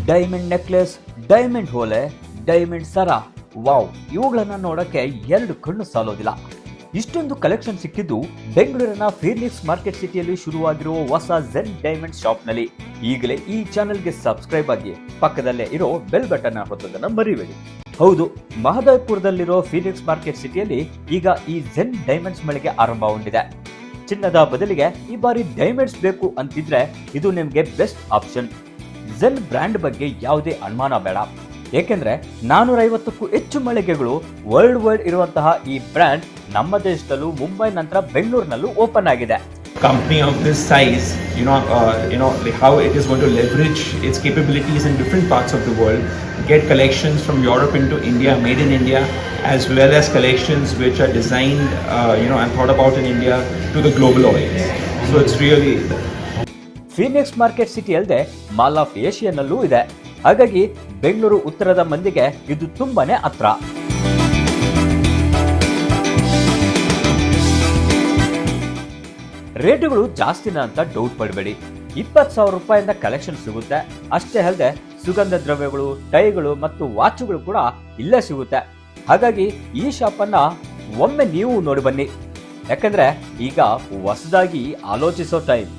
Diamond necklace, diamond ಹೋಲೆ, diamond ಸರ, wow, ಇವುಗಳನ್ನ ನೋಡಕ್ಕೆ ಎರಡು ಕಣ್ಣು ಸಾಲೋದಿಲ್ಲ. ಇಷ್ಟೊಂದು ಕಲೆಕ್ಷನ್ ಸಿಕ್ಕಿದ್ದು ಬೆಂಗಳೂರಿನ ಫೀನಿಕ್ಸ್ ಮಾರ್ಕೆಟ್ ಸಿಟಿಯಲ್ಲಿ ಶುರುವಾಗಿರುವ ಹೊಸ ಝೆನ್ ಡೈಮಂಡ್ ಶಾಪ್ ನಲ್ಲಿ. ಈಗಲೇ ಈ ಚಾನೆಲ್ಗೆ ಸಬ್ಸ್ಕ್ರೈಬ್ ಆಗಿ ಪಕ್ಕದಲ್ಲೇ ಇರೋ ಬೆಲ್ ಬಟನ್ ಹೊತ್ತದನ್ನ ಮರಿಬೇಡಿ. ಹೌದು, ಮಹದೇವಪುರದಲ್ಲಿರೋ ಫೀನಿಕ್ಸ್ ಮಾರ್ಕೆಟ್ ಸಿಟಿಯಲ್ಲಿ ಈಗ ಈ ಝೆನ್ ಡೈಮಂಡ್ಸ್ ಮಳಿಗೆ ಆರಂಭಗೊಂಡಿದೆ. ಚಿನ್ನದ ಬದಲಿಗೆ ಈ ಬಾರಿ ಡೈಮಂಡ್ಸ್ ಬೇಕು ಅಂತಿದ್ರೆ ಇದು ನಿಮ್ಗೆ ಬೆಸ್ಟ್ ಆಪ್ಷನ್. ಝೆನ್ ಬ್ರ್ಯಾಂಡ್ ಬಗ್ಗೆ ಯಾವುದೇ ಅನುಮಾನ ಬೇಡ, ಏಕೆಂದ್ರೆ 450ಕ್ಕೂ ಹೆಚ್ಚು ಮಳಿಗೆಗಳು ವರ್ಲ್ಡ್ ವೈಡ್ ಇರುವಂತಹ ಈ ಬ್ರ್ಯಾಂಡ್ ನಮ್ಮ ದೇಶದಲ್ಲೂ ಮುಂಬೈ ನಂತರ ಬೆಂಗಳೂರಿನಲ್ಲೂ ಓಪನ್ ಆಗಿದೆ. Company of this size, like how it is going to leverage its capabilities in different parts of the world, get collections from Europe into India, made in India, as well as collections which are designed, and thought about in India to the global audience. So it's really Phoenix market city ಅಲ್ಲದೆ mall of ಏಷಿಯಾನಲ್ಲೂ ಇದೆ. ಹಾಗಾಗಿ ಬೆಂಗಳೂರು ಉತ್ತರದ ಮಂದಿಗೆ ಇದು ತುಂಬಾನೇ ಹತ್ರ. ರೇಟುಗಳು ಜಾಸ್ತಿನ ಅಂತ ಡೌಟ್ ಪಡಬೇಡಿ. 20,000 ರೂಪಾಯಿಂದ ಕಲೆಕ್ಷನ್ ಸಿಗುತ್ತೆ. ಅಷ್ಟೇ ಅಲ್ಲದೆ ಸುಗಂಧ ದ್ರವ್ಯಗಳು, ಟೈಗಳು ಮತ್ತು ವಾಚುಗಳು ಕೂಡ ಇಲ್ಲೇ ಸಿಗುತ್ತೆ. ಹಾಗಾಗಿ ಈ ಶಾಪ್ ಅನ್ನ ಒಮ್ಮೆ ನೀವು ನೋಡಿ ಬನ್ನಿ, ಯಾಕಂದ್ರೆ ಈಗ ಹೊಸದಾಗಿ ಆಲೋಚಿಸೋ ಟೈಮ್.